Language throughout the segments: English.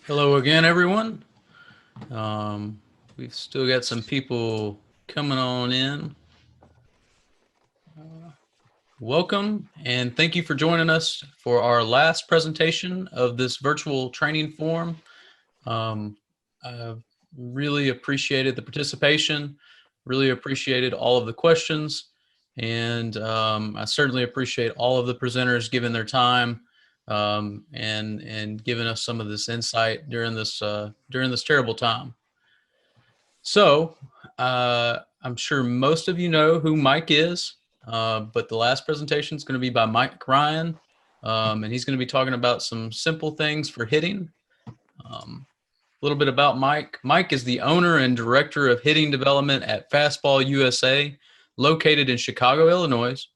Hello again, everyone. We've still got some people coming on in. Welcome and thank you for joining us for our last presentation of this virtual training forum. I really appreciated the participation, really appreciated all of the questions, and I certainly appreciate all of the presenters giving their time and giving us some of this insight during this terrible time. So I'm sure most of you know who Mike is, but the last presentation is going to be by Mike Ryan, and he's going to be talking about some simple things for hitting. A little bit about Mike. Mike is the owner and director of hitting development at Fastball USA, located in Chicago, Illinois.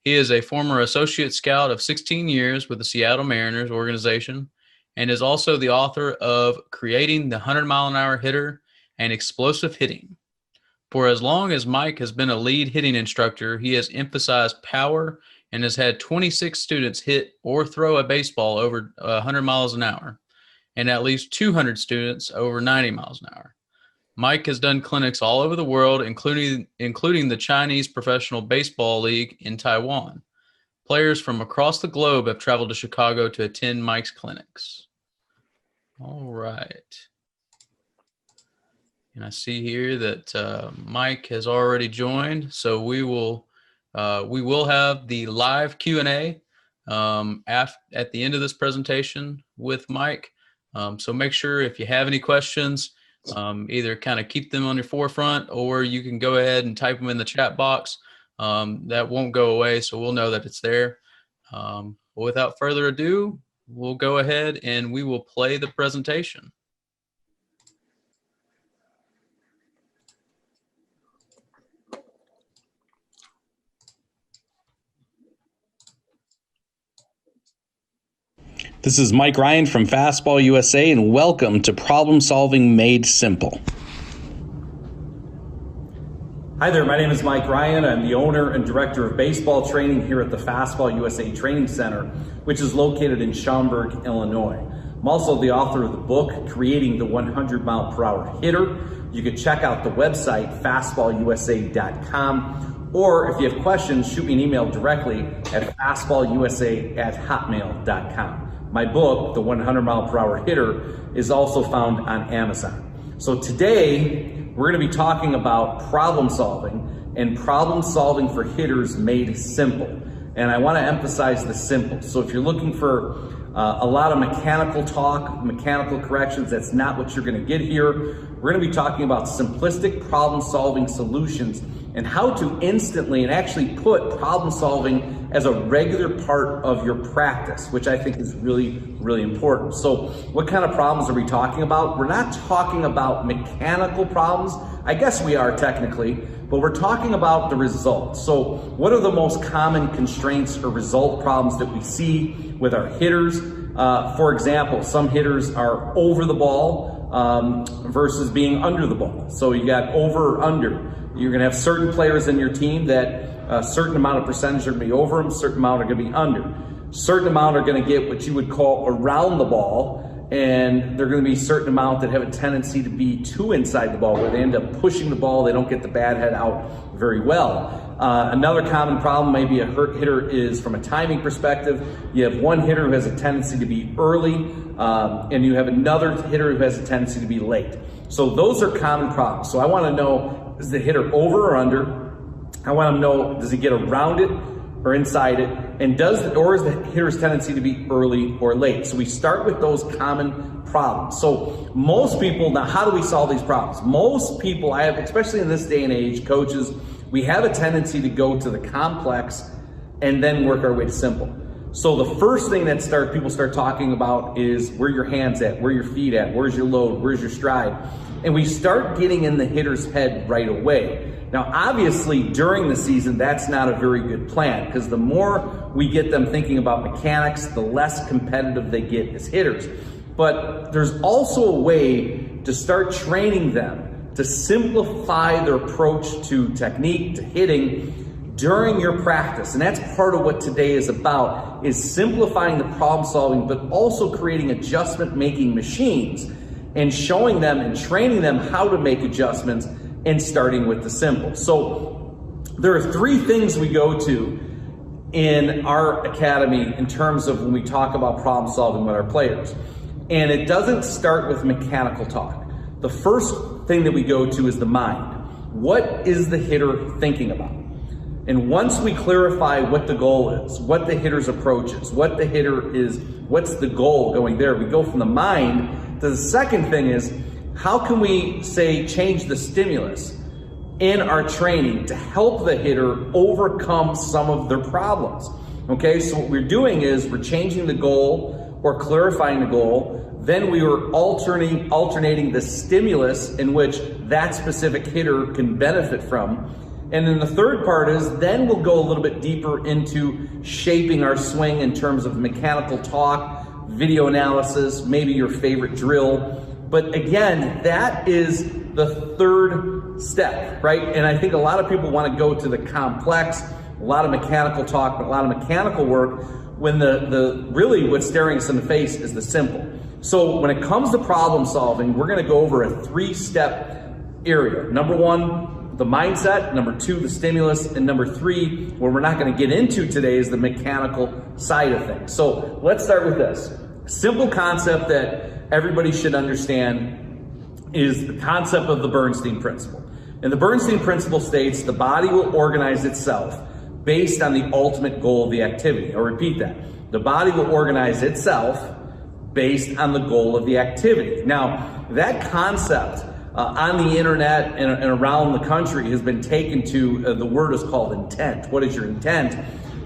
He is a former associate scout of 16 years with the Seattle Mariners organization and is also the author of Creating the 100-mile-an-hour Hitter and Explosive Hitting. For as long as Mike has been a lead hitting instructor, he has emphasized power and has had 26 students hit or throw a baseball over 100 miles an hour and at least 200 students over 90 miles an hour. Mike has done clinics all over the world, including the Chinese Professional Baseball League in Taiwan. Players from across the globe have traveled to Chicago to attend Mike's clinics. All right. And I see here that Mike has already joined, so we will have the live Q&A at the end of this presentation with Mike. So make sure if you have any questions, either kind of keep them on your forefront, or you can go ahead and type them in the chat box. That won't go away, so we'll know that it's there. But without further ado, we'll go ahead and we will play the presentation. This is Mike Ryan from Fastball USA, and welcome to Problem Solving Made Simple. Hi there, my name is Mike Ryan. I'm the owner and director of baseball training here at the Fastball USA Training Center, which is located in Schaumburg, Illinois. I'm also the author of the book, Creating the 100-mile-per-hour Hitter. You can check out the website, fastballusa.com, or if you have questions, shoot me an email directly at fastballusa@hotmail.com. My book, The 100-Mile-Per-Hour Hitter, is also found on Amazon. So today, we're going to be talking about problem solving and problem solving for hitters made simple. And I want to emphasize the simple. So if you're looking for a lot of mechanical talk, mechanical corrections, that's not what you're going to get here. We're going to be talking about simplistic problem solving solutions and how to instantly and actually put problem solving as a regular part of your practice, which I think is really, really important. So what kind of problems are we talking about? We're not talking about mechanical problems. I guess we are technically, but we're talking about the results. So what are the most common constraints or result problems that we see with our hitters? For example, some hitters are over the ball versus being under the ball. So you got over or under. You're gonna have certain players in your team that a certain amount of percentage are gonna be over them, certain amount are gonna be under. Certain amount are gonna get what you would call around the ball, and they're gonna be a certain amount that have a tendency to be too inside the ball, where they end up pushing the ball, they don't get the bat head out very well. Another common problem, maybe a hitter, is from a timing perspective. You have one hitter who has a tendency to be early, and you have another hitter who has a tendency to be late. So those are common problems. So I wanna know, is the hitter over or under? I want to know, does he get around it or inside it? And or is the hitter's tendency to be early or late? So we start with those common problems. So most people, now how do we solve these problems? Most people, especially in this day and age, coaches, we have a tendency to go to the complex and then work our way to simple. So the first thing that people start talking about is where your hands at, where your feet at, where's your load, where's your stride? And we start getting in the hitter's head right away. Now, obviously, during the season, that's not a very good plan, because the more we get them thinking about mechanics, the less competitive they get as hitters. But there's also a way to start training them to simplify their approach to technique, to hitting, during your practice. And that's part of what today is about, is simplifying the problem solving, but also creating adjustment making machines and showing them and training them how to make adjustments and starting with the simple. So there are 3 things we go to in our academy in terms of when we talk about problem solving with our players. And it doesn't start with mechanical talk. The first thing that we go to is the mind. What is the hitter thinking about? And once we clarify what the goal is, what the hitter's approach is, what the hitter is, what's the goal going there, we go from the mind to the second thing is, how can we say change the stimulus in our training to help the hitter overcome some of their problems? Okay, so what we're doing is we're changing the goal or clarifying the goal. Then we were alternating the stimulus in which that specific hitter can benefit from. And then the third part is then we'll go a little bit deeper into shaping our swing in terms of mechanical talk, video analysis, maybe your favorite drill. But again, that is the third step, right? And I think a lot of people want to go to the complex, a lot of mechanical talk, but a lot of mechanical work, when the really what's staring us in the face is the simple. So when it comes to problem solving, we're going to go over a 3-step area. Number 1, the mindset. Number 2, the stimulus. And number 3, what we're not going to get into today, is the mechanical side of things. So let's start with this. Simple concept that everybody should understand is the concept of the Bernstein principle. And the Bernstein principle states the body will organize itself based on the ultimate goal of the activity. I'll repeat that. The body will organize itself based on the goal of the activity. Now, that concept on the internet and around the country has been taken to, the word is called intent. What is your intent?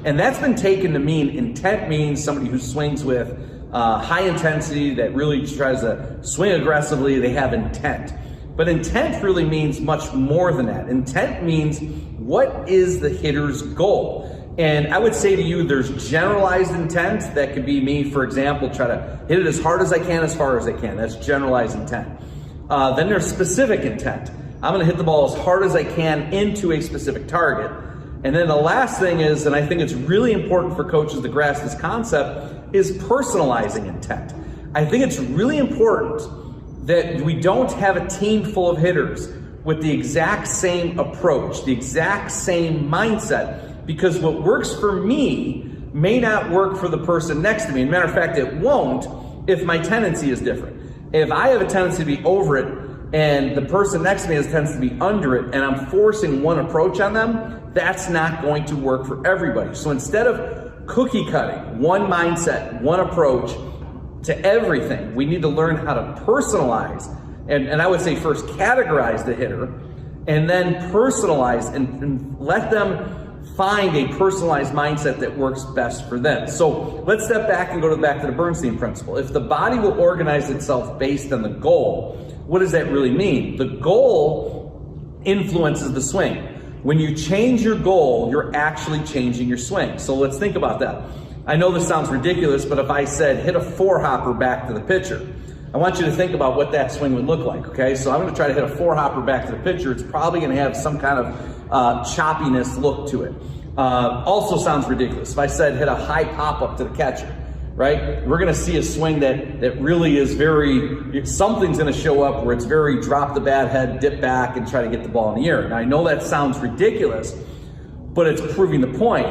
And that's been taken to mean, intent means somebody who swings with high intensity, that really tries to swing aggressively, they have intent. But intent really means much more than that. Intent means, what is the hitter's goal? And I would say to you, there's generalized intent. That could be me, for example, try to hit it as hard as I can, as far as I can. That's generalized intent. Then there's specific intent. I'm gonna hit the ball as hard as I can into a specific target. And then the last thing is, and I think it's really important for coaches to grasp this concept, is personalizing intent. I think it's really important that we don't have a team full of hitters with the exact same approach, the exact same mindset, because what works for me may not work for the person next to me. As a matter of fact, it won't if my tendency is different. If I have a tendency to be over it and the person next to me has a tendency to be under it, and I'm forcing one approach on them, that's not going to work for everybody. So instead of cookie cutting one mindset, one approach to everything, we need to learn how to personalize. And I would say first categorize the hitter, and then personalize and let them find a personalized mindset that works best for them. So let's step back and go back to the Bernstein principle. If the body will organize itself based on the goal, what does that really mean? The goal influences the swing. When you change your goal, you're actually changing your swing. So let's think about that. I know this sounds ridiculous, but if I said hit a 4-hopper back to the pitcher, I want you to think about what that swing would look like, okay? So I'm gonna try to hit a 4-hopper back to the pitcher. It's probably gonna have some kind of choppiness look to it. Also sounds ridiculous. If I said hit a high pop-up to the catcher, right? We're gonna see a swing that really is very, something's gonna show up where it's very drop the bat head, dip back, and try to get the ball in the air. Now I know that sounds ridiculous, but it's proving the point.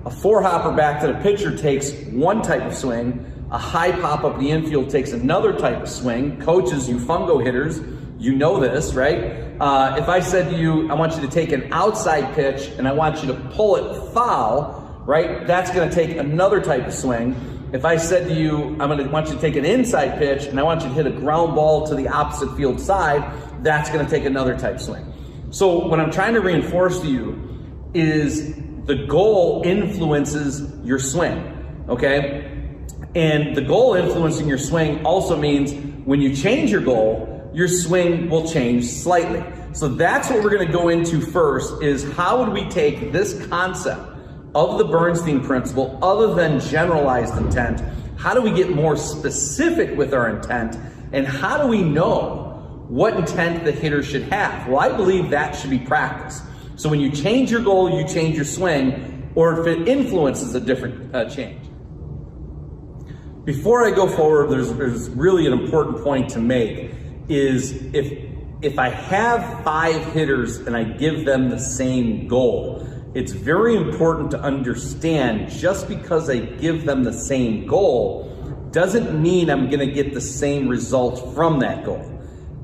A 4-hopper back to the pitcher takes one type of swing. A high pop-up in the infield takes another type of swing. Coaches, you fungo hitters, you know this, right? If I said to you, I want you to take an outside pitch and I want you to pull it foul, right? That's gonna take another type of swing. If I said to you, I want you to take an inside pitch and I want you to hit a ground ball to the opposite field side, that's gonna take another type of swing. So what I'm trying to reinforce to you is the goal influences your swing, okay? And the goal influencing your swing also means when you change your goal, your swing will change slightly. So that's what we're gonna go into first, is how would we take this concept of the Bernstein principle, other than generalized intent, how do we get more specific with our intent, and how do we know what intent the hitter should have? Well, I believe that should be practiced. So when you change your goal, you change your swing, or if it influences a different change. Before I go forward, there's really an important point to make, is if I have 5 hitters and I give them the same goal, it's very important to understand just because I give them the same goal doesn't mean I'm gonna get the same result from that goal.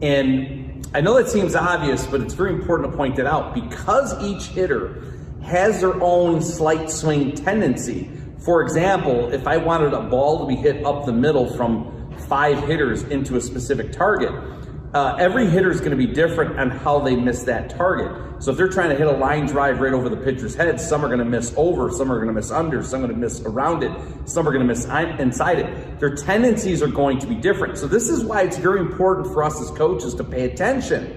And I know that seems obvious, but it's very important to point it out because each hitter has their own slight swing tendency. For example, if I wanted a ball to be hit up the middle from 5 hitters into a specific target, every hitter is going to be different on how they miss that target. So if they're trying to hit a line drive right over the pitcher's head, some are going to miss over, some are going to miss under, some are going to miss around it, some are going to miss inside it. Their tendencies are going to be different. So this is why it's very important for us as coaches to pay attention.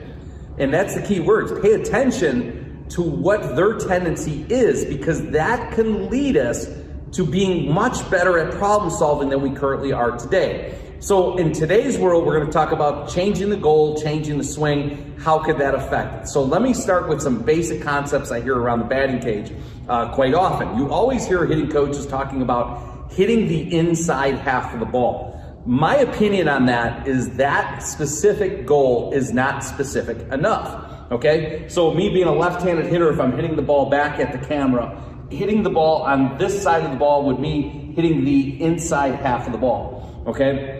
And that's the key words, pay attention to what their tendency is, because that can lead us to being much better at problem solving than we currently are today. So in today's world, we're going to talk about changing the goal, changing the swing. How could that affect it? So let me start with some basic concepts I hear around the batting cage quite often. You always hear hitting coaches talking about hitting the inside half of the ball. My opinion on that is that specific goal is not specific enough, okay? So me being a left-handed hitter, if I'm hitting the ball back at the camera, hitting the ball on this side of the ball would mean hitting the inside half of the ball, okay?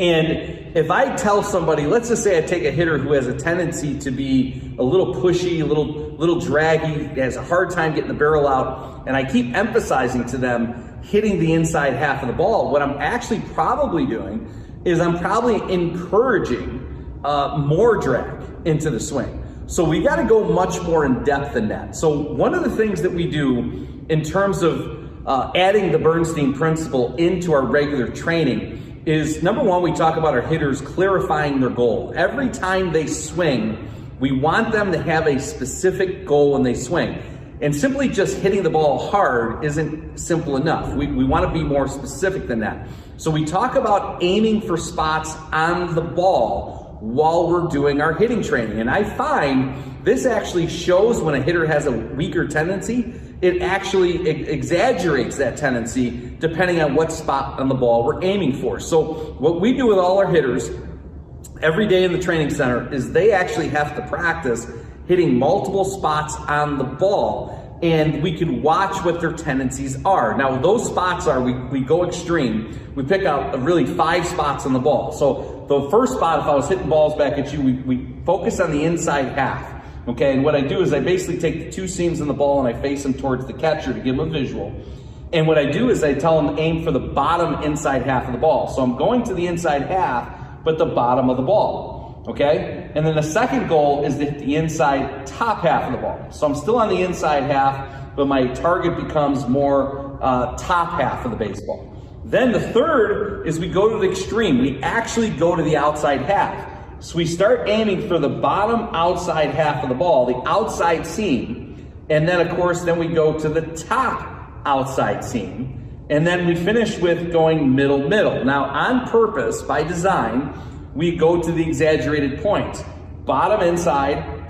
And if I tell somebody, let's just say I take a hitter who has a tendency to be a little pushy, a little draggy, has a hard time getting the barrel out, and I keep emphasizing to them hitting the inside half of the ball, what I'm actually probably doing is I'm probably encouraging more drag into the swing. So we got to go much more in depth than that. So one of the things that we do in terms of adding the Bernstein principle into our regular training is, number one, we talk about our hitters clarifying their goal. Every time they swing, we want them to have a specific goal when they swing. And simply just hitting the ball hard isn't simple enough. We want to be more specific than that. So we talk about aiming for spots on the ball while we're doing our hitting training. And I find this actually shows when a hitter has a weaker tendency. It actually exaggerates that tendency depending on what spot on the ball we're aiming for. So what we do with all our hitters every day in the training center is they actually have to practice hitting multiple spots on the ball, and we can watch what their tendencies are. Now those spots are, we go extreme. We pick out really 5 spots on the ball. So the first spot, if I was hitting balls back at you, we focus on the inside half. Okay, and what I do is I basically take the 2 seams in the ball and I face them towards the catcher to give them a visual. And what I do is I tell them aim for the bottom inside half of the ball. So I'm going to the inside half, but the bottom of the ball, okay? And then the second goal is to hit the inside top half of the ball. So I'm still on the inside half, but my target becomes more top half of the baseball. Then the third is we go to the extreme. We actually go to the outside half. So we start aiming for the bottom outside half of the ball, the outside seam, and then of course, then we go to the top outside seam, and then we finish with going middle. Now on purpose, by design, we go to the exaggerated points. Bottom inside,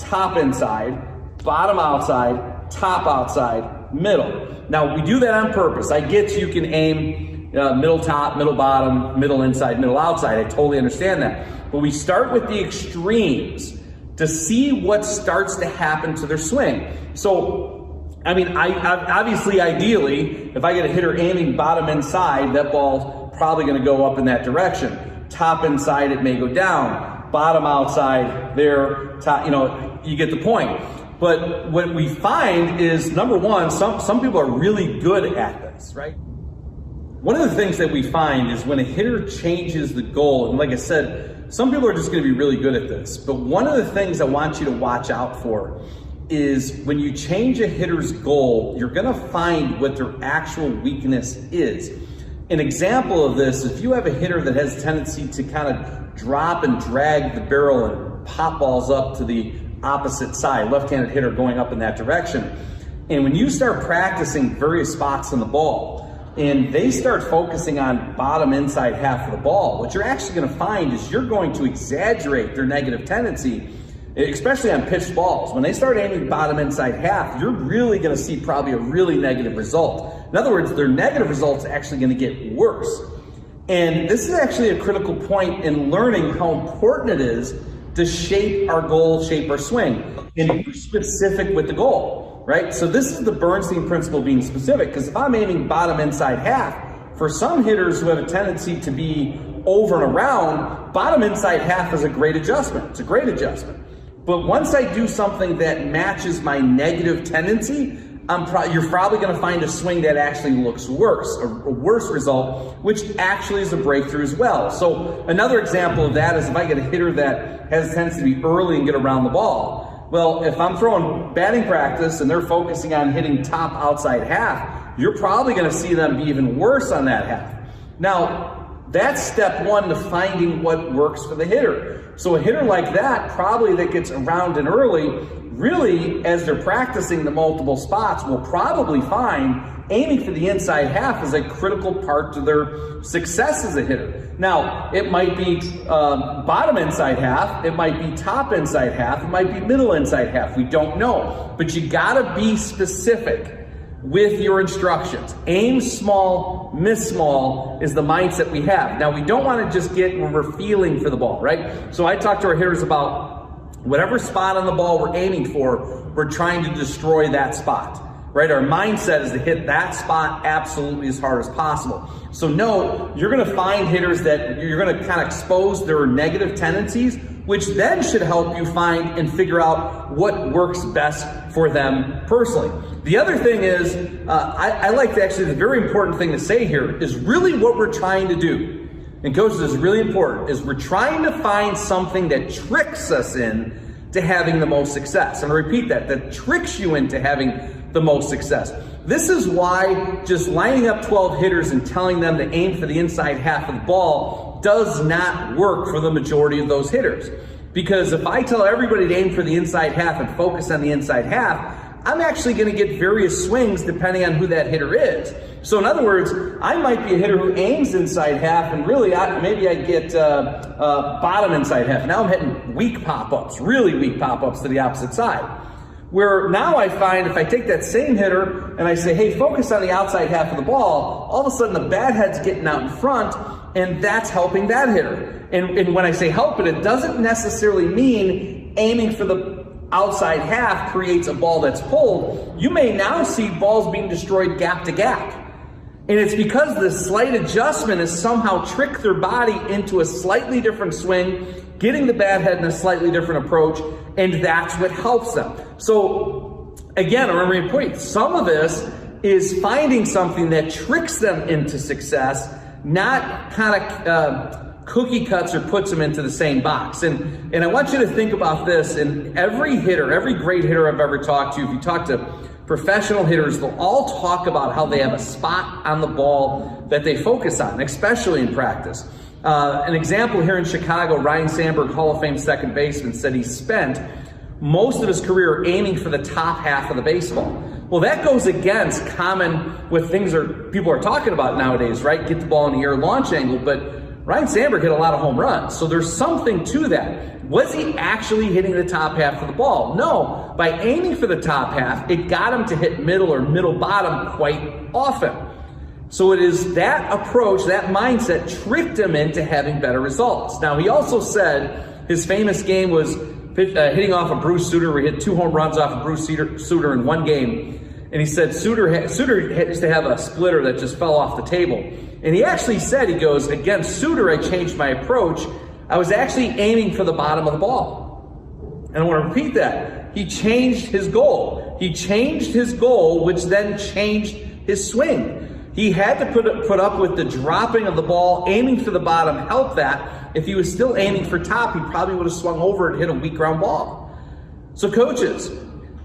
bottom outside, top outside, middle. Now we do that on purpose. I get you can aim middle top, middle bottom, middle inside, middle outside. I totally understand that. But we start with the extremes to see what starts to happen to their swing. So, I mean, obviously, ideally, if I get a hitter aiming bottom inside, that ball's probably gonna go up in that direction. Top inside, it may go down. Bottom outside, there, top, you get the point. But what we find is, number one, some people are really good at this, right? One of the things that we find is when a hitter changes the goal, and like I said, some people are just going to be really good at this, but one of the things I want you to watch out for is when you change a hitter's goal, you're going to find what their actual weakness is. An example of this, if you have a hitter that has a tendency to kind of drop and drag the barrel and pop balls up to the opposite side, left-handed hitter going up in that direction, and when you start practicing various spots on the ball, and they start focusing on bottom inside half of the ball, what you're actually going to find is you're going to exaggerate their negative tendency, especially on pitched balls. When they start aiming bottom inside half, you're really going to see probably a really negative result. In other words, their negative result's actually going to get worse. And this is actually a critical point in learning how important it is to shape our goal, shape our swing, and be specific with the goal, right? So this is the Bernstein principle, being specific, because if I'm aiming bottom inside half, for some hitters who have a tendency to be over and around, bottom inside half is a great adjustment. It's a great adjustment. But once I do something that matches my negative tendency, you're probably going to find a swing that actually looks worse, a worse result, which actually is a breakthrough as well. So another example of that is if I get a hitter that has a tendency to be early and get around the ball. Well, if I'm throwing batting practice and they're focusing on hitting top outside half, you're probably going to see them be even worse on that half. Now, that's step one to finding what works for the hitter. So a hitter like that, probably that gets around and early, really, as they're practicing the multiple spots, will probably find aiming for the inside half is a critical part to their success as a hitter. Now, it might be bottom inside half, it might be top inside half, it might be middle inside half, we don't know. But you gotta be specific with your instructions. Aim small, miss small is the mindset we have. Now, we don't wanna just get when we're feeling for the ball, right? So I talk to our hitters about whatever spot on the ball we're aiming for, we're trying to destroy that spot, right? Our mindset is to hit that spot absolutely as hard as possible. So no, you're gonna find hitters that you're gonna kind of expose their negative tendencies, which then should help you find and figure out what works best for them personally. The other thing is, I like to actually, the very important thing to say here is really what we're trying to do. And coaches, this is really important, is we're trying to find something that tricks us in to having the most success. And I repeat that tricks you into having the most success. This is why just lining up 12 hitters and telling them to aim for the inside half of the ball does not work for the majority of those hitters. Because if I tell everybody to aim for the inside half and focus on the inside half, I'm actually going to get various swings depending on who that hitter is. So in other words, I might be a hitter who aims inside half, and really maybe I get bottom inside half. Now I'm hitting weak pop-ups, really weak pop-ups to the opposite side. Where now I find if I take that same hitter and I say, hey, focus on the outside half of the ball, all of a sudden the bat head's getting out in front, and that's helping that hitter. And when I say help it doesn't necessarily mean aiming for the outside half creates a ball that's pulled. You may now see balls being destroyed gap to gap. And it's because the slight adjustment has somehow tricked their body into a slightly different swing, getting the bat head in a slightly different approach, and that's what helps them. So again, remember your point, some of this is finding something that tricks them into success, not kind of cookie cuts or puts them into the same box. And I want you to think about this, and every hitter, every great hitter I've ever talked to, if you talk to professional hitters, they'll all talk about how they have a spot on the ball that they focus on, especially in practice. An example here in Chicago, Ryan Sandberg, Hall of Fame second baseman, said he spent most of his career aiming for the top half of the baseball. Well, that goes against common with things people are talking about nowadays, right? Get the ball in the air, launch angle, but Ryan Sandberg hit a lot of home runs, so there's something to that. Was he actually hitting the top half of the ball? No. By aiming for the top half, it got him to hit middle or middle bottom quite often. So it is that approach, that mindset tricked him into having better results. Now, he also said his famous game was hitting off of Bruce Sutter, where he hit 2 home runs off of Bruce Sutter in one game. And he said Sutter used to have a splitter that just fell off the table. And he actually said, he goes, against Sutter, I changed my approach. I was actually aiming for the bottom of the ball. And I want to repeat that. He changed his goal. He changed his goal, which then changed his swing. He had to put up with the dropping of the ball, aiming for the bottom, help that. If he was still aiming for top, he probably would have swung over and hit a weak ground ball. So coaches,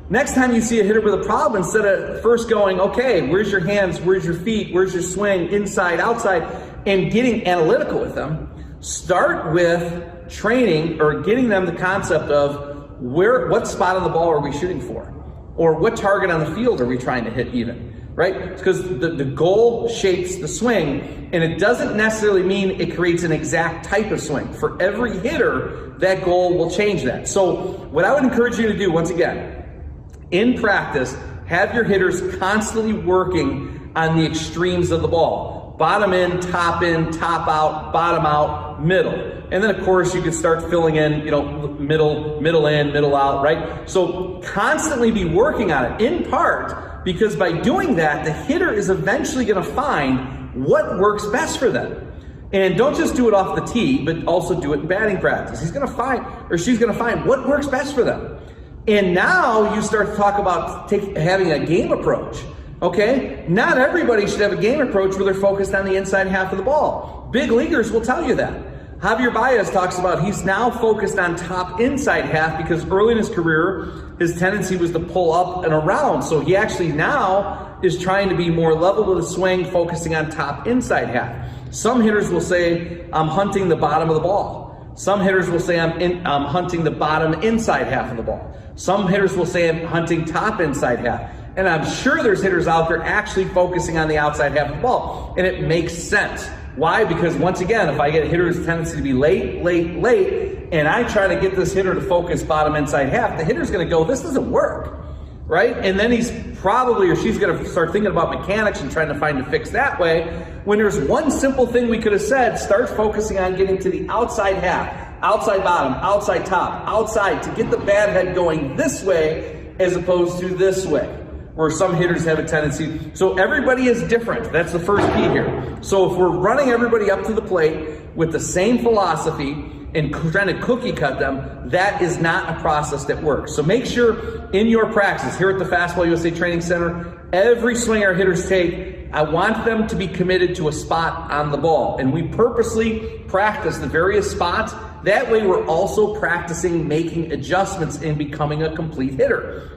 next time you see a hitter with a problem, instead of first going, okay, where's your hands, where's your feet, where's your swing, inside, outside, and getting analytical with them, start with training or getting them the concept of what spot on the ball are we shooting for? Or what target on the field are we trying to hit even? right? Because the goal shapes the swing, and it doesn't necessarily mean it creates an exact type of swing. For every hitter, that goal will change that. So what I would encourage you to do, once again, in practice, have your hitters constantly working on the extremes of the ball. Bottom in, top out, bottom out, middle. And then of course you can start filling in, middle in, middle out, right? So constantly be working on it, in part because by doing that, the hitter is eventually gonna find what works best for them. And don't just do it off the tee, but also do it in batting practice. He's gonna find, or she's gonna find what works best for them. And now you start to talk about having a game approach, okay? Not everybody should have a game approach where they're focused on the inside half of the ball. Big leaguers will tell you that. Javier Baez talks about he's now focused on top inside half because early in his career, his tendency was to pull up and around. So he actually now is trying to be more level with the swing, focusing on top inside half. Some hitters will say, I'm hunting the bottom of the ball. Some hitters will say, I'm hunting the bottom inside half of the ball. Some hitters will say, I'm hunting top inside half. And I'm sure there's hitters out there actually focusing on the outside half of the ball. And it makes sense. Why? Because once again, if I get a hitter's tendency to be late, and I try to get this hitter to focus bottom inside half, the hitter's gonna go, this doesn't work, right? And then he's probably, or she's gonna start thinking about mechanics and trying to find a fix that way, when there's one simple thing we could have said, start focusing on getting to the outside half, outside bottom, outside top, outside, to get the bat head going this way as opposed to this way, where some hitters have a tendency. So everybody is different. That's the first key here. So if we're running everybody up to the plate with the same philosophy and trying to cookie cut them, that is not a process that works. So make sure in your practice here at the Fastball USA Training Center, every swing our hitters take, I want them to be committed to a spot on the ball. And we purposely practice the various spots. That way we're also practicing making adjustments and becoming a complete hitter.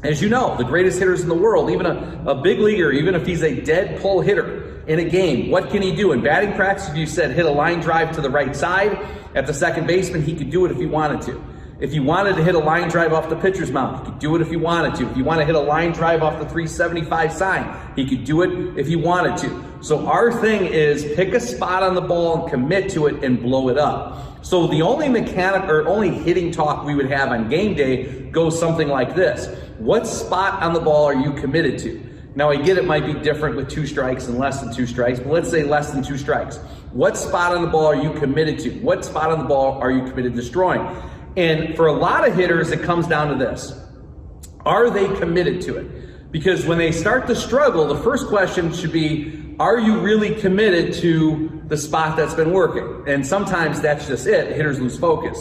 As you know, the greatest hitters in the world, even a big leaguer, even if he's a dead pull hitter in a game, what can he do? In batting practice, if you said hit a line drive to the right side at the second baseman, he could do it if he wanted to. If you wanted to hit a line drive off the pitcher's mound, he could do it if he wanted to. If you want to hit a line drive off the 375 sign, he could do it if he wanted to. So our thing is pick a spot on the ball and commit to it and blow it up. So the only mechanic or only hitting talk we would have on game day goes something like this. What spot on the ball are you committed to? Now I get it might be different with 2 strikes and less than 2 strikes, but let's say less than 2 strikes. What spot on the ball are you committed to? What spot on the ball are you committed to destroying? And for a lot of hitters, it comes down to this. Are they committed to it? Because when they start to struggle, the first question should be, are you really committed to the spot that's been working? And sometimes that's just it. Hitters lose focus.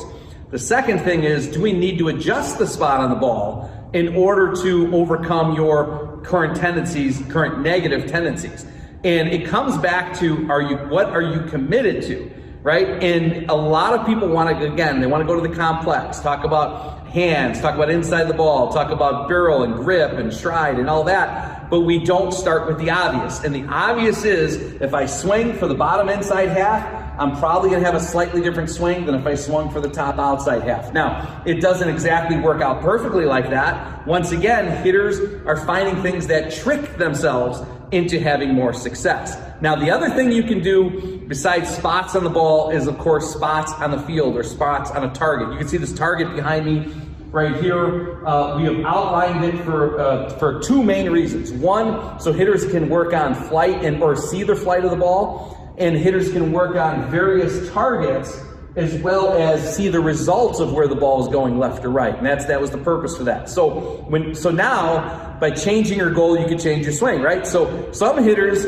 The second thing is, do we need to adjust the spot on the ball in order to overcome your current tendencies, current negative tendencies? And it comes back to, what are you committed to, right? And a lot of people want to, again, they want to go to the complex, talk about hands, talk about inside the ball, talk about barrel and grip and stride and all that, but we don't start with the obvious. And the obvious is, if I swing for the bottom inside half, I'm probably gonna have a slightly different swing than if I swung for the top outside half. Now, it doesn't exactly work out perfectly like that. Once again, hitters are finding things that trick themselves into having more success. Now, the other thing you can do besides spots on the ball is, of course, spots on the field or spots on a target. You can see this target behind me right here. We have outlined it for 2 main reasons. One, so hitters can work on flight or see the flight of the ball, and hitters can work on various targets as well as see the results of where the ball is going left or right. And that was the purpose for that. So now, by changing your goal, you can change your swing, right? So some hitters,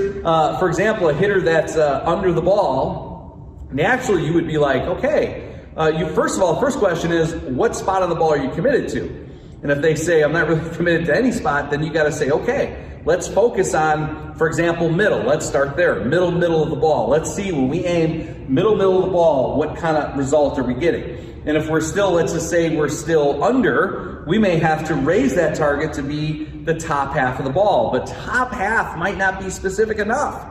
for example, a hitter that's under the ball, naturally you would be like, okay, first of all, the first question is, what spot on the ball are you committed to? And if they say, I'm not really committed to any spot, then you got to say, okay, let's focus on, for example, middle. Let's start there, middle of the ball. Let's see, when we aim middle of the ball, what kind of result are we getting? And if we're still, let's just say we're still under, we may have to raise that target to be the top half of the ball. But top half might not be specific enough,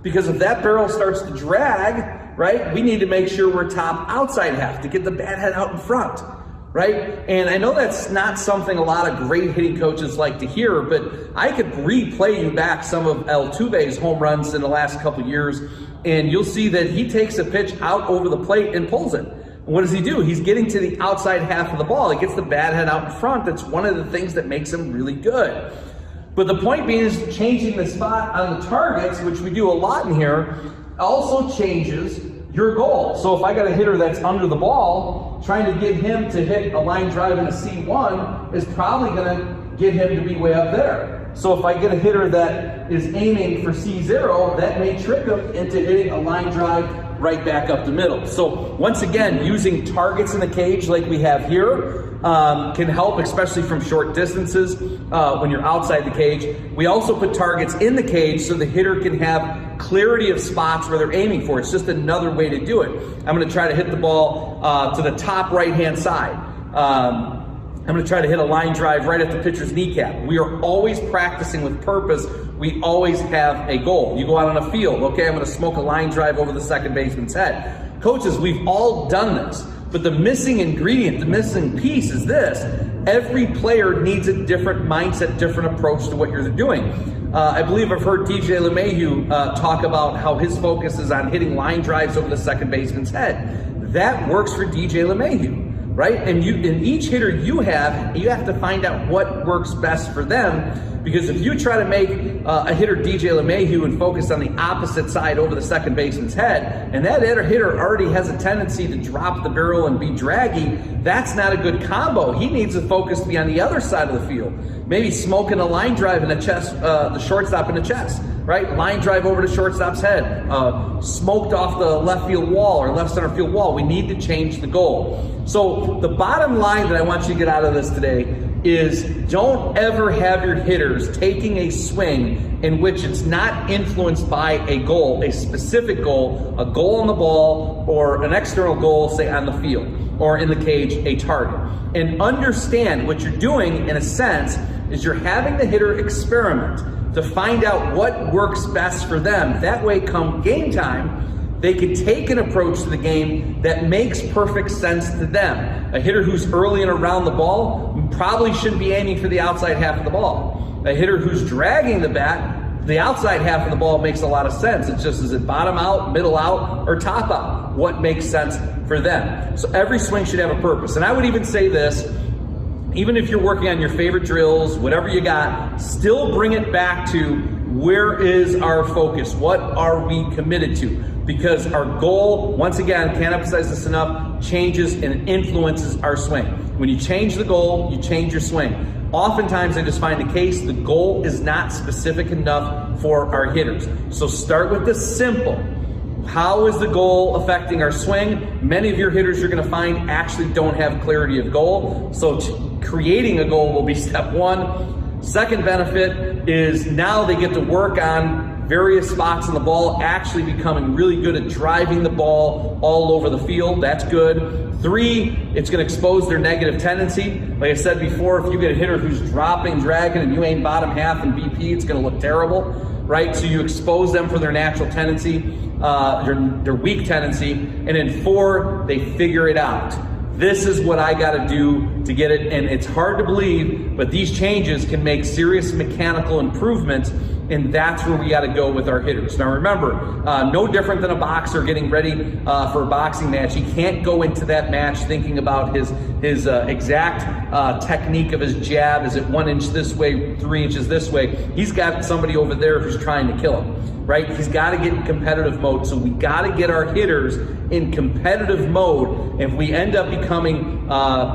because if that barrel starts to drag, right, we need to make sure we're top outside half to get the bat head out in front. right? And I know that's not something a lot of great hitting coaches like to hear, but I could replay you back some of Altuve's home runs in the last couple years, and you'll see that he takes a pitch out over the plate and pulls it. What does he do? He's getting to the outside half of the ball. He gets the bat head out in front. That's one of the things that makes him really good. But the point being is changing the spot on the targets, which we do a lot in here, also changes your goal. So if I got a hitter that's under the ball, trying to get him to hit a line drive in a C1 is probably going to get him to be way up there. So if I get a hitter that is aiming for C0, that may trick him into hitting a line drive right back up the middle. So once again, using targets in the cage like we have here can help, especially from short distances when you're outside the cage. We also put targets in the cage so the hitter can have clarity of spots where they're aiming for. It's just another way to do it. I'm going to try to hit the ball to the top right-hand side. I'm going to try to hit a line drive right at the pitcher's kneecap. We are always practicing with purpose. We always have a goal. You go out on a field, okay, I'm going to smoke a line drive over the second baseman's head. Coaches, we've all done this, but the missing ingredient, the missing piece is this. Every player needs a different mindset, different approach to what you're doing. I believe I've heard DJ LeMahieu talk about how his focus is on hitting line drives over the second baseman's head. That works for DJ LeMahieu. Right? And each hitter you have to find out what works best for them, because if you try to make a hitter DJ LeMahieu and focus on the opposite side over the second baseman's head, and that hitter already has a tendency to drop the barrel and be draggy, that's not a good combo. He needs to focus to be on the other side of the field. Maybe smoking a line drive in the chest, the shortstop in the chest, right? Line drive over the shortstop's head, smoked off the left field wall or left center field wall. We need to change the goal. So the bottom line that I want you to get out of this today is don't ever have your hitters taking a swing in which it's not influenced by a goal, a specific goal, a goal on the ball or an external goal, say on the field or in the cage, a target. And understand what you're doing in a sense is you're having the hitter experiment to find out what works best for them. That way, come game time, they can take an approach to the game that makes perfect sense to them. A hitter who's early and around the ball probably shouldn't be aiming for the outside half of the ball. A hitter who's dragging the bat, the outside half of the ball makes a lot of sense. It's just, is it bottom out, middle out, or top out? What makes sense for them? So every swing should have a purpose. And I would even say this, even if you're working on your favorite drills, whatever you got, still bring it back to where is our focus? What are we committed to? Because our goal, once again, can't emphasize this enough, changes and influences our swing. When you change the goal, you change your swing. Oftentimes I just find the case, the goal is not specific enough for our hitters. So start with the simple. How is the goal affecting our swing? Many of your hitters you're gonna find actually don't have clarity of goal. So creating a goal will be step one. Second benefit is now they get to work on various spots in the ball, actually becoming really good at driving the ball all over the field. That's good. Three, it's going to expose their negative tendency. Like I said before, if you get a hitter who's dropping, dragging, and you ain't bottom half in BP, it's going to look terrible, right? So you expose them for their natural tendency, their weak tendency. And then four, they figure it out. This is what I got to do to get it. And it's hard to believe, but these changes can make serious mechanical improvements. And that's where we got to go with our hitters. Now remember, no different than a boxer getting ready for a boxing match. He can't go into that match thinking about his exact technique of his jab. Is it 1 inch this way, 3 inches this way? He's got somebody over there who's trying to kill him, right? He's got to get in competitive mode. So we got to get our hitters in competitive mode. If we end up becoming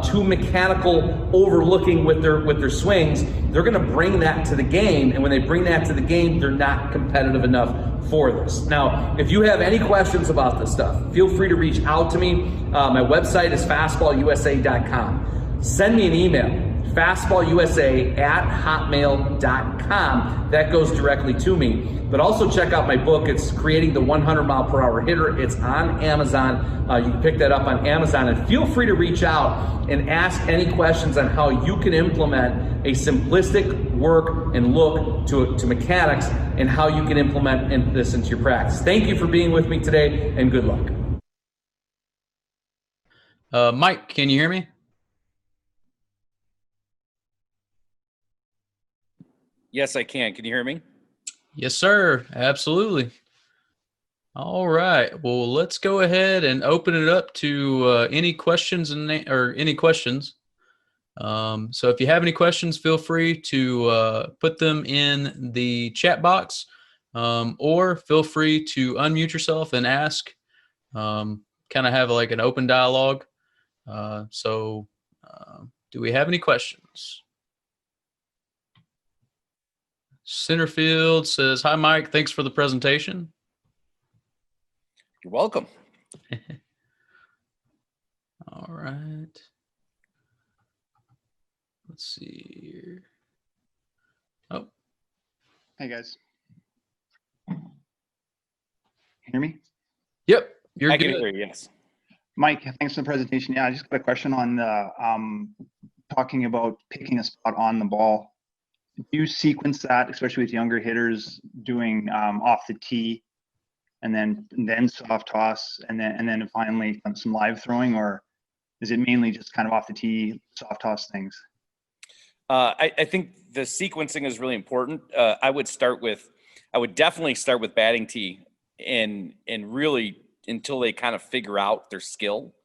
too mechanical, overlooking with their swings, they're going to bring that to the game. And when they bring that to the game, they're not competitive enough for this. Now, if you have any questions about this stuff, feel free to reach out to me. My website is fastballusa.com. Send me an email, fastballusa@hotmail.com. That goes directly to me. But also check out my book. It's Creating the 100-Mile-Per-Hour Hitter. It's on Amazon. You can pick that up on Amazon. And feel free to reach out and ask any questions on how you can implement a simplistic work and look to mechanics and how you can implement this into your practice. Thank you for being with me today, and good luck. Mike, can you hear me? Yes, I can. Can you hear me? Yes, sir. Absolutely. All right. Well, let's go ahead and open it up to any questions or any questions. So if you have any questions, feel free to put them in the chat box, or feel free to unmute yourself and ask. Kind of have like an open dialogue. Do we have any questions? Centerfield says, "Hi, Mike. Thanks for the presentation." You're welcome. All right. Let's see here. Oh, Hey guys. Hear me? yep. You're I can good. hear you, yes. Mike, thanks for the presentation. Yeah, I just got a question on the talking about picking a spot on the ball. Do you sequence that, especially with younger hitters, doing off the tee and then soft toss and then finally some live throwing, or is it mainly just kind of off the tee, soft toss things? I think the sequencing is really important. I would definitely start with batting tee and really until they kind of figure out their skill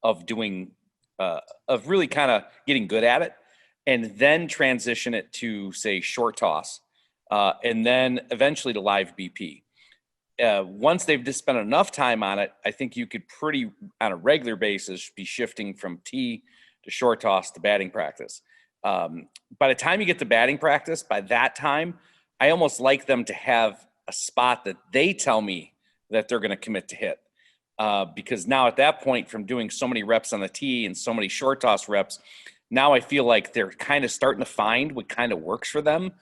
of doing, of really kind of getting good at it, and then transition it to, say, short toss, and then eventually to live BP. Once they've just spent enough time on it, I think you could on a regular basis, be shifting from tee to short toss to batting practice. By the time you get to batting practice, by that time, I almost like them to have a spot that they tell me that they're going to commit to hit. Because now at that point, from doing so many reps on the tee and so many short toss reps, now I feel like they're kind of starting to find what kind of works for them.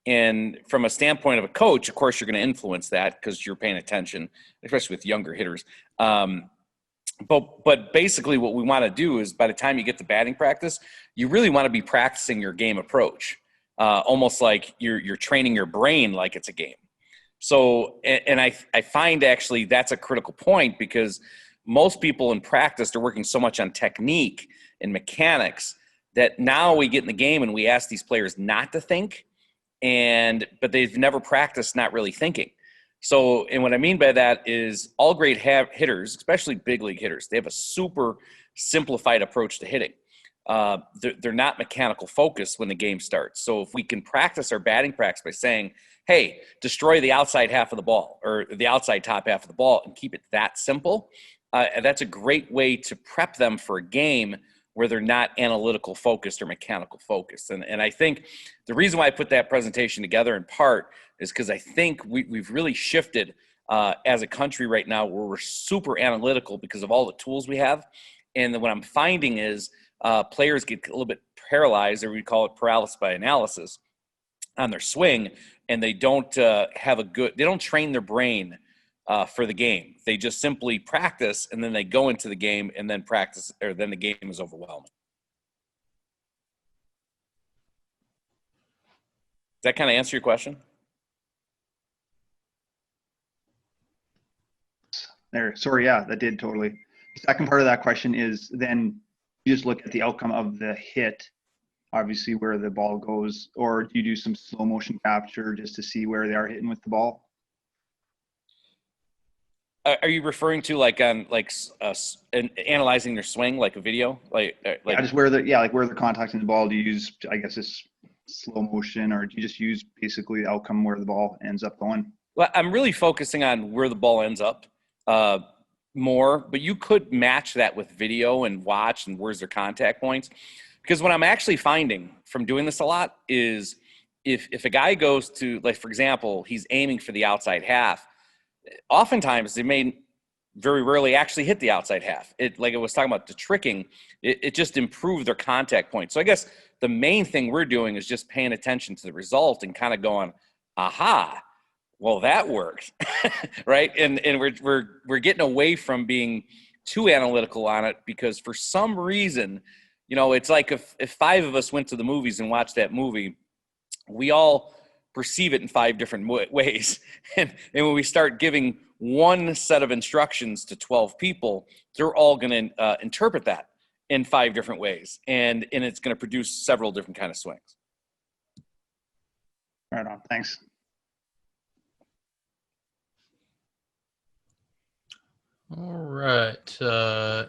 And from a standpoint of a coach, of course, you're going to influence that because you're paying attention, especially with younger hitters. But basically what we want to do is by the time you get to batting practice, you really want to be practicing your game approach, almost like you're training your brain like it's a game. So, and I find actually that's a critical point because most people in practice are working so much on technique and mechanics that now we get in the game and we ask these players not to think, but they've never practiced not really thinking. So, and what I mean by that is all great hitters, especially big league hitters, they have a super simplified approach to hitting. They're not mechanical focused when the game starts. So if we can practice our batting practice by saying, hey, destroy the outside half of the ball or the outside top half of the ball and keep it that simple, that's a great way to prep them for a game where they're not analytical focused or mechanical focused. And I think the reason why I put that presentation together in part is because I think we've really shifted as a country right now where we're super analytical because of all the tools we have. And then what I'm finding is players get a little bit paralyzed, or we call it paralysis by analysis, on their swing, and they don't they don't train their brain for the game. They just simply practice, and then they go into the game and then practice, or then the game is overwhelming. Does that kind of answer your question? Sorry, yeah, that did totally. The second part of that question is then you just look at the outcome of the hit, obviously where the ball goes, or do you do some slow motion capture just to see where they are hitting with the ball? Are you referring to like on analyzing their swing, like a video, Yeah, just where they're contacting the ball? Do you use, I guess, it's slow motion, or do you just use basically the outcome where the ball ends up going? Well, I'm really focusing on where the ball ends up more, but you could match that with video and watch and where's their contact points. Because what I'm actually finding from doing this a lot is if a guy goes to, like, for example, he's aiming for the outside half, oftentimes they may very rarely actually hit the outside half. Like I was talking about the tricking, it just improved their contact point. So I guess the main thing we're doing is just paying attention to the result and kind of going, aha, well, that worked, right? And we're getting away from being too analytical on it because for some reason, you know, it's like if five of us went to the movies and watched that movie, we all perceive it in five different ways. And when we start giving one set of instructions to 12 people, they're all going to interpret that in five different ways. And it's going to produce several different kind of swings. Right on. Thanks. All right.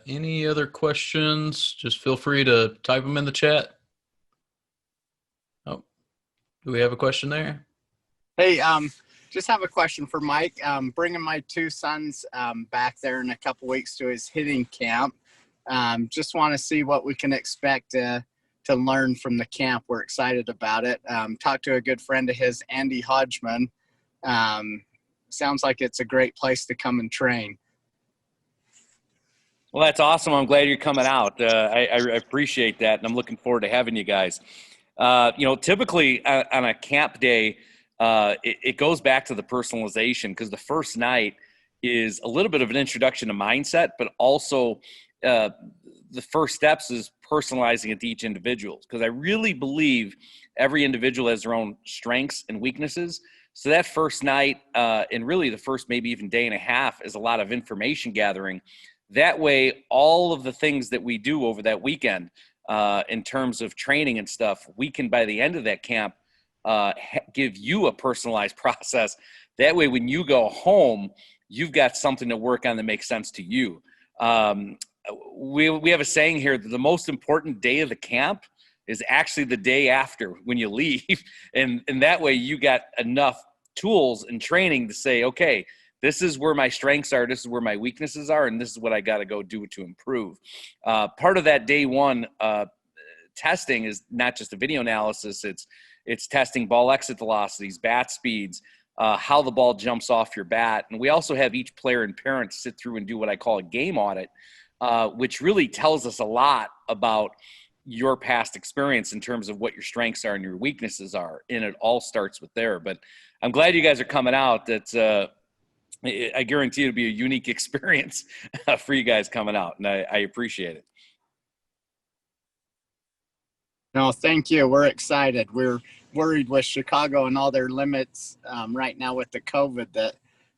Any other questions? Just feel free to type them in the chat. Oh, do we have a question there? Hey, just have a question for Mike. Bringing my two sons back there in a couple weeks to his hitting camp. Just want to see what we can expect to learn from the camp. We're excited about it. Talked to a good friend of his, Andy Hodgman. Sounds like it's a great place to come and train. Well, that's awesome. I'm glad you're coming out. I appreciate that, and I'm looking forward to having you guys. Typically on a camp day, it goes back to the personalization, because the first night is a little bit of an introduction to mindset, but also the first steps is personalizing it to each individual, because I really believe every individual has their own strengths and weaknesses. So that first night, and really the first maybe even day and a half, is a lot of information gathering. That way, all of the things that we do over that weekend in terms of training and stuff, we can, by the end of that camp, give you a personalized process. That way, when you go home, you've got something to work on that makes sense to you. We have a saying here that the most important day of the camp is actually the day after when you leave. And that way, you got enough tools and training to say, okay, this is where my strengths are, this is where my weaknesses are, and this is what I got to go do to improve. Part of that day one testing is not just a video analysis, it's testing ball exit velocities, bat speeds, how the ball jumps off your bat. And we also have each player and parent sit through and do what I call a game audit, which really tells us a lot about your past experience in terms of what your strengths are and your weaknesses are. And it all starts with there. But I'm glad you guys are coming out. That's I guarantee it'll be a unique experience for you guys coming out, and I appreciate it. No, thank you. We're excited. We're worried with Chicago and all their limits right now with the COVID that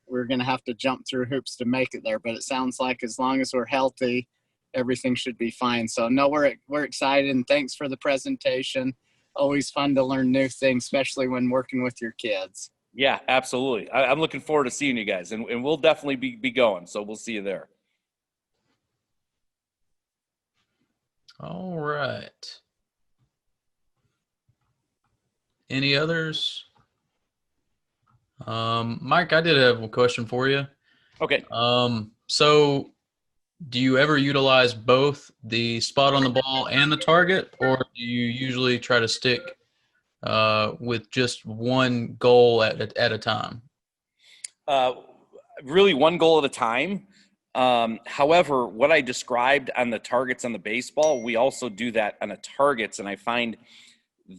we're going to have to jump through hoops to make it there. But it sounds like as long as we're healthy, everything should be fine. So no, we're excited, and thanks for the presentation. Always fun to learn new things, especially when working with your kids. Yeah, absolutely. I'm looking forward to seeing you guys, and we'll definitely be going. So we'll see you there. All right. Any others? Mike, I did have a question for you. Okay. So do you ever utilize both the spot on the ball and the target, or do you usually try to stick with just one goal at a time? Really one goal at a time. However, what I described on the targets on the baseball, we also do that on the targets, and I find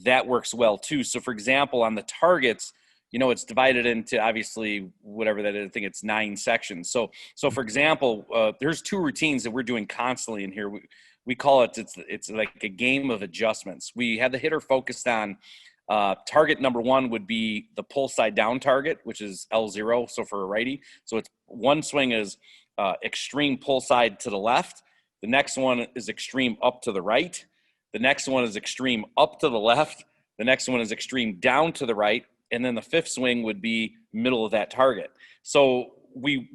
that works well too. So for example, on the targets, it's divided into obviously whatever that is. I think it's 9 sections. So for example, there's 2 routines that we're doing constantly in here. We call it, it's like a game of adjustments. We have the hitter focused on target number 1 would be the pull side down target, which is L0. So for a righty, so it's one swing is extreme pull side to the left. The next one is extreme up to the right. The next one is extreme up to the left. The next one is extreme down to the right. And then the 5th swing would be middle of that target. So we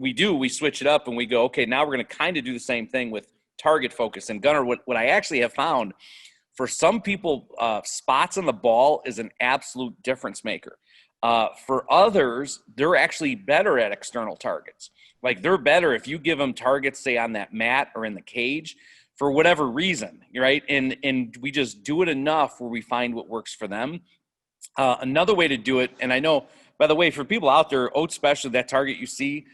switch it up and we go, okay, now we're going to kind of do the same thing with target focus. And Gunnar, what I actually have found, for some people, spots on the ball is an absolute difference maker. For others, they're actually better at external targets. Like they're better if you give them targets, say on that mat or in the cage, for whatever reason, right? And we just do it enough where we find what works for them. Another way to do it, and I know, by the way, for people out there, Oat Special, that target you see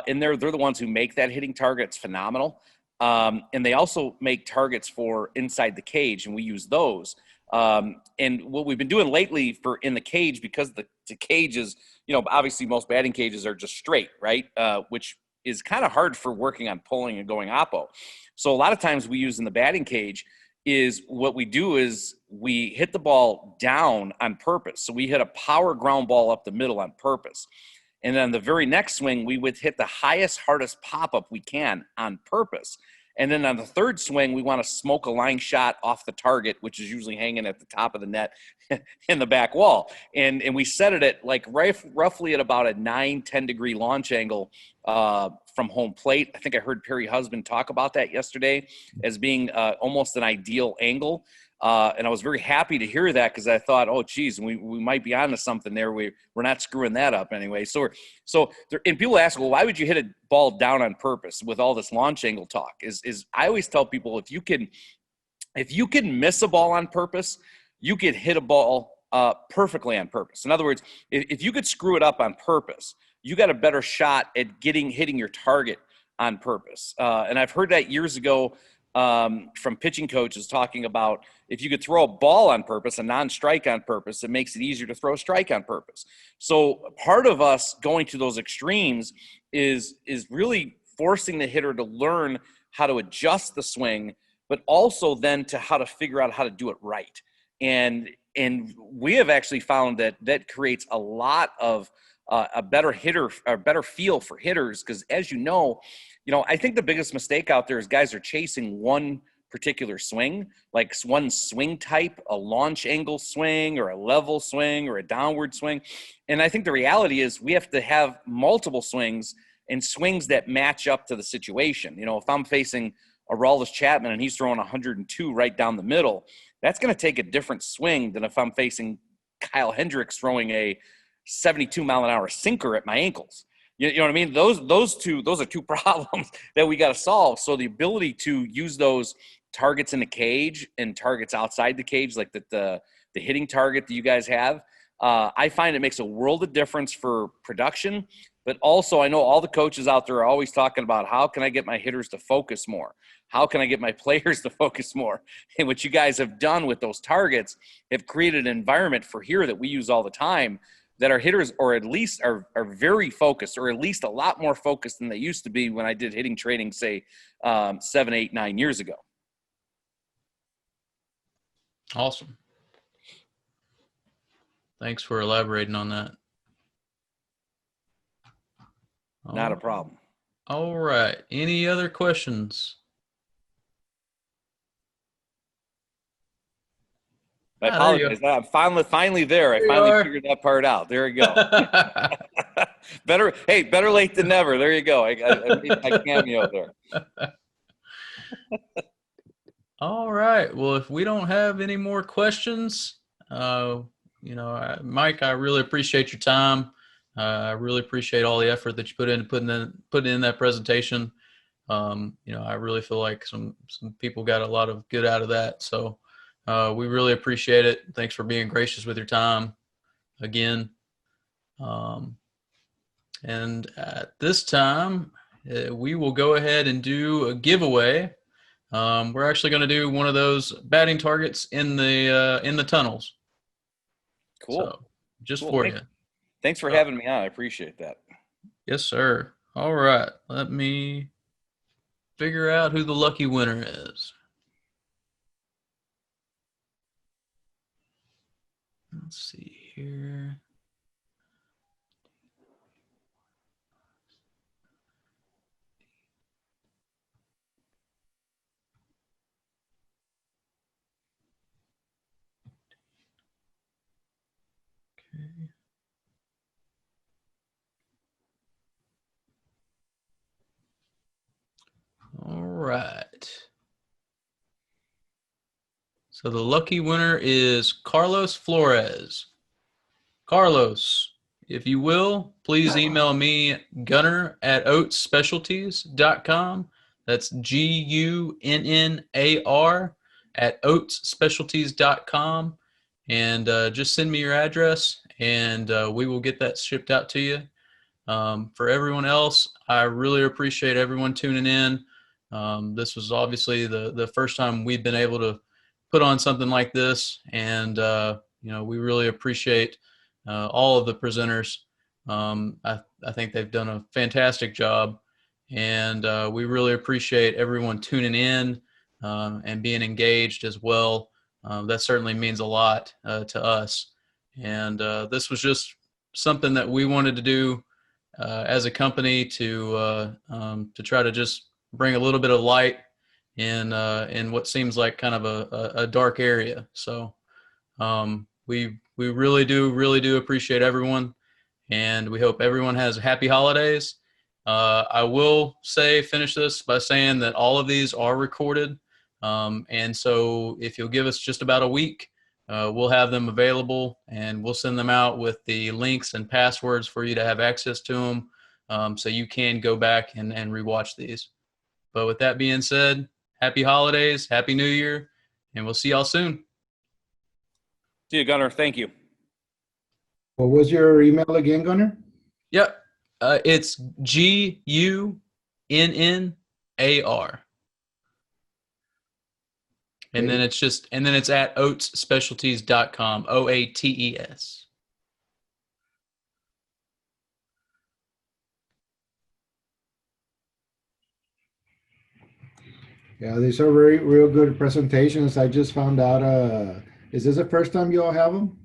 in there, they're the ones who make that hitting target. It's phenomenal. And they also make targets for inside the cage, and we use those. And what we've been doing lately for in the cage, because the cage is, obviously most batting cages are just straight, right? Which is kind of hard for working on pulling and going oppo. So a lot of times we use in the batting cage is what we do is we hit the ball down on purpose. So we hit a power ground ball up the middle on purpose. And then the very next swing, we would hit the highest, hardest pop-up we can on purpose. And then on the third swing, we want to smoke a line shot off the target, which is usually hanging at the top of the net in the back wall. And we set it at like roughly at about a 9-10 degree launch angle from home plate. I think I heard Perry Husband talk about that yesterday as being almost an ideal angle. And I was very happy to hear that, because I thought, oh, geez, we might be onto something there. We're not screwing that up anyway. And people ask, well, why would you hit a ball down on purpose with all this launch angle talk? Is I always tell people, if you can miss a ball on purpose, you could hit a ball perfectly on purpose. In other words, if you could screw it up on purpose, you got a better shot at hitting your target on purpose. And I've heard that years ago from pitching coaches talking about, if you could throw a ball on purpose, a non-strike on purpose, it makes it easier to throw a strike on purpose. So part of us going to those extremes is really forcing the hitter to learn how to adjust the swing, but also then to how to figure out how to do it right. And we have actually found that creates a lot of a better feel for hitters, because as you know, I think the biggest mistake out there is guys are chasing one particular swing, like one swing type, a launch angle swing or a level swing or a downward swing. And I think the reality is we have to have multiple swings and swings that match up to the situation. If I'm facing Aroldis Chapman and he's throwing 102 right down the middle, that's going to take a different swing than if I'm facing Kyle Hendricks throwing a 72 mile an hour sinker at my ankles. You know what I mean? Those are two problems that we got to solve. So the ability to use those targets in the cage and targets outside the cage, like the hitting target that you guys have, I find it makes a world of difference for production. But also, I know all the coaches out there are always talking about, how can I get my hitters to focus more? How can I get my players to focus more? And what you guys have done with those targets have created an environment for here that we use all the time, that our hitters, or at least are very focused, or at least a lot more focused than they used to be when I did hitting training, say 7, 8, 9 years ago. Awesome. Thanks for elaborating on that. Not a problem. All right. Any other questions? I apologize. I'm finally there. I finally figured that part out. There we go. Better late than never. There you go. I made my cameo there. All right. Well, if we don't have any more questions, Mike, I really appreciate your time. I really appreciate all the effort that you put in putting in that presentation. I really feel like some people got a lot of good out of that. So we really appreciate it. Thanks for being gracious with your time again. And at this time, we will go ahead and do a giveaway. We're actually going to do one of those batting targets in the tunnels. Cool. So, just for you. Thanks for having me on. I appreciate that. Yes, sir. All right. Let me figure out who the lucky winner is. Let's see here. Okay. All right. So the lucky winner is Carlos Flores. Carlos, if you will, please email me gunnar@oatsspecialties.com. That's GUNNAR@oatsspecialties.com. And just send me your address, and we will get that shipped out to you. For everyone else, I really appreciate everyone tuning in. This was obviously the first time we've been able to put on something like this, and we really appreciate all of the presenters. I think they've done a fantastic job, and we really appreciate everyone tuning in and being engaged as well. That certainly means a lot to us, and this was just something that we wanted to do as a company to try to just bring a little bit of light in what seems like kind of a dark area. So we really do appreciate everyone, and we hope everyone has happy holidays. I will finish this by saying that all of these are recorded. And so if you'll give us just about a week, we'll have them available, and we'll send them out with the links and passwords for you to have access to them, so you can go back and rewatch these. But with that being said, happy holidays, happy New Year, and we'll see y'all soon. See you, Gunnar. Thank you. What was your email again, Gunnar? Yep. It's GUNNAR. And then it's at oatesspecialties.com, OATES. Yeah, these are real good presentations. I just found out, is this the first time you all have them?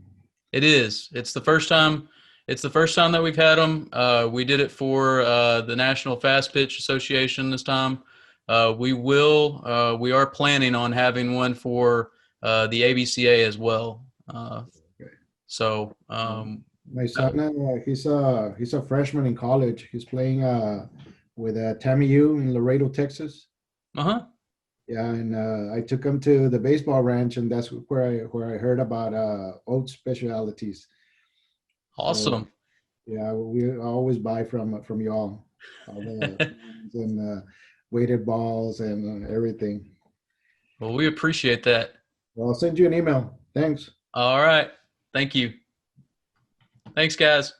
It is. It's the first time that we've had them. We did it for the National Fast Pitch Association this time. We are planning on having one for the ABCA as well. So my son, he's a freshman in college. He's playing with TAMU in Laredo, Texas. Uh-huh. Yeah, and I took him to the baseball ranch, and that's where I heard about oat specialties. Awesome. So, yeah, we always buy from y'all, all the and weighted balls and everything. Well, we appreciate that. Well, I'll send you an email. Thanks. All right. Thank you. Thanks, guys.